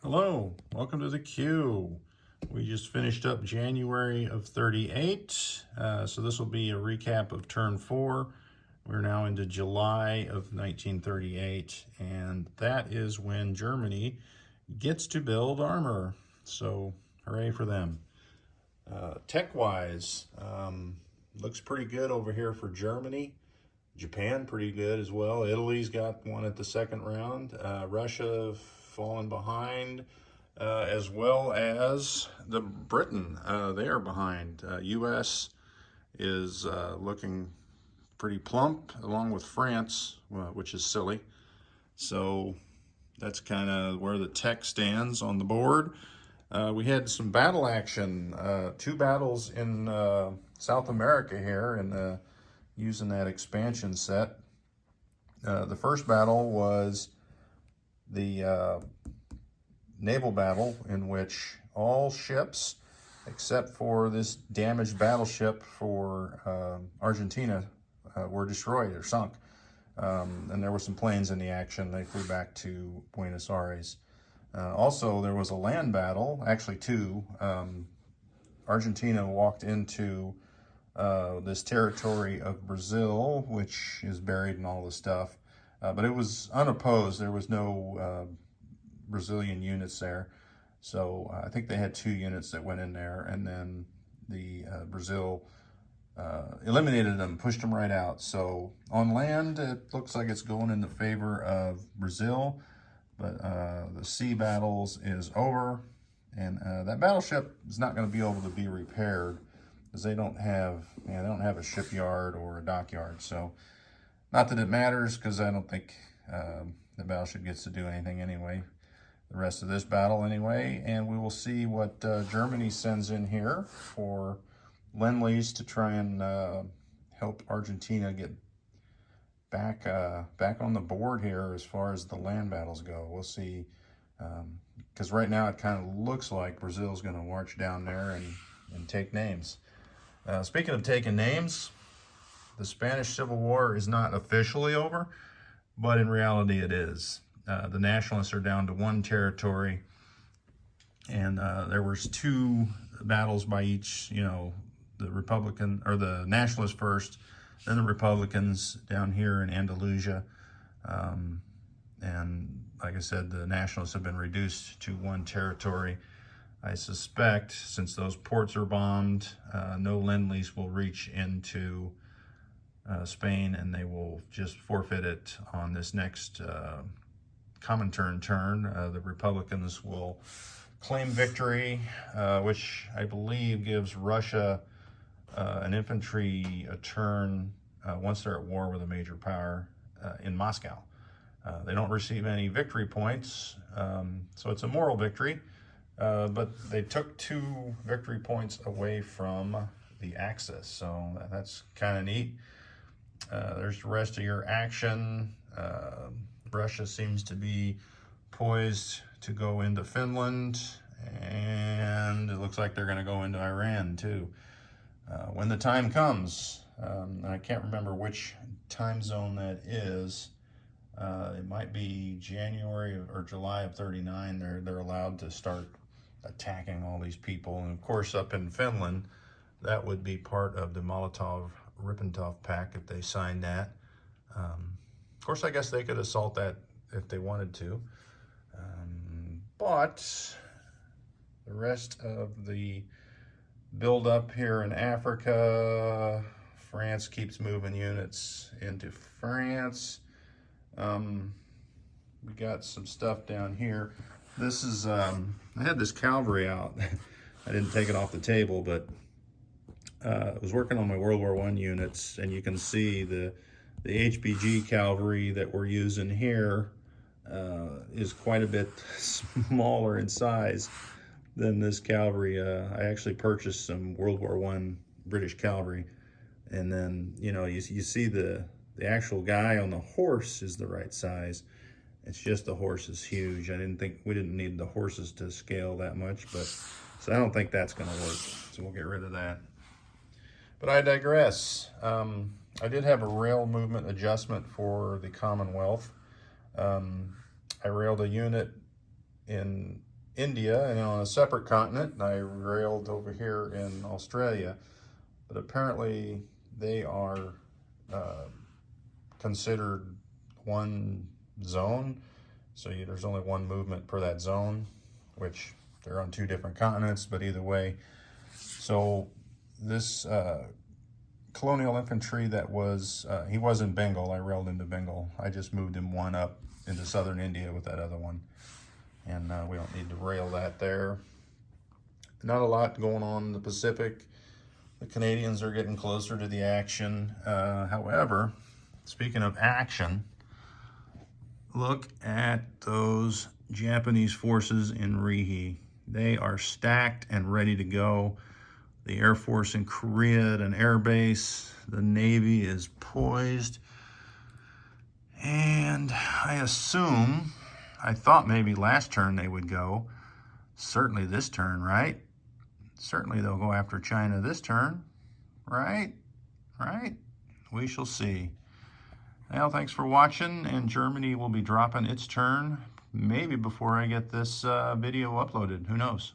Hello, welcome to the Q. We just finished up January of 38, so this will be a recap of turn 4. We're now into July of 1938, and that is when Germany gets to build armor. So hooray for them. Tech-wise, looks pretty good over here for Germany. Japan pretty good as well. Italy's got one at the second round. Russia fallen behind, as well as the Britain. They are behind. U.S. is looking pretty plump, along with France, which is silly. So that's kind of where the tech stands on the board. We had some battle action, 2 battles in South America here, and using that expansion set. The first battle was the naval battle, in which all ships except for this damaged battleship for Argentina were destroyed or sunk. And there were some planes in the action. They flew back to Buenos Aires. Also, there was a land battle, actually 2. Argentina walked into this territory of Brazil, which is buried in all the stuff. But it was unopposed. There was no Brazilian units there. So I think they had 2 units that went in there, and then the Brazil eliminated them, pushed them right out. So on land, it looks like it's going in the favor of Brazil, but the sea battles is over, and that battleship is not going to be able to be repaired because they don't have a shipyard or a dockyard. So not that it matters, because I don't think the battleship gets to do anything anyway, the rest of this battle anyway. And we will see what Germany sends in here for Lend-Lease to try and help Argentina get back on the board here as far as the land battles go. We'll see, because right now it kind of looks like Brazil's going to march down there and take names. Speaking of taking names, the Spanish Civil War is not officially over, but in reality it is. The nationalists are down to 1 territory, and there was 2 battles by each, the Republican or the nationalists first, then the Republicans down here in Andalusia. And like I said, the nationalists have been reduced to 1 territory. I suspect, since those ports are bombed, no Lend-Lease will reach into Spain, and they will just forfeit it on this next Comintern turn. The Republicans will claim victory, which I believe gives Russia an infantry a turn once they're at war with a major power in Moscow. They don't receive any victory points, so it's a moral victory. But they took 2 victory points away from the Axis, so that's kind of neat. There's the rest of your action. Russia seems to be poised to go into Finland, and it looks like they're going to go into Iran too. When the time comes, I can't remember which time zone that is. It might be January or July of 39. They're allowed to start attacking all these people, and of course up in Finland, that would be part of the Molotov-Ribbentrop Pact if they signed that. Of course, I guess they could assault that if they wanted to, but the rest of the build up here in Africa, France keeps moving units into France. We got some stuff down here. This is, I had this cavalry out. I didn't take it off the table, but I was working on my World War I units, and you can see the HBG cavalry that we're using here is quite a bit smaller in size than this cavalry. I actually purchased some World War I British cavalry, and then you see the actual guy on the horse is the right size. It's just the horse is huge. We didn't need the horses to scale that much, but so I don't think that's going to work. So we'll get rid of that. But I digress. I did have a rail movement adjustment for the Commonwealth. I railed a unit in India and on a separate continent. I railed over here in Australia, but apparently they are considered one zone. So there's only one movement per that zone, which they're on two different continents, but either way. So this colonial infantry that was, he was in Bengal. I railed into Bengal. I just moved him one up into southern India with that other one. And we don't need to rail that there. Not a lot going on in the Pacific. The Canadians are getting closer to the action. However, speaking of action, look at those Japanese forces in Rihe. They are stacked and ready to go. The Air Force in Korea at an air base. The Navy is poised. And I assume, I thought maybe last turn they would go. Certainly this turn, right? Certainly they'll go after China this turn, right? Right? We shall see. Well, thanks for watching, and Germany will be dropping its turn maybe before I get this video uploaded. Who knows?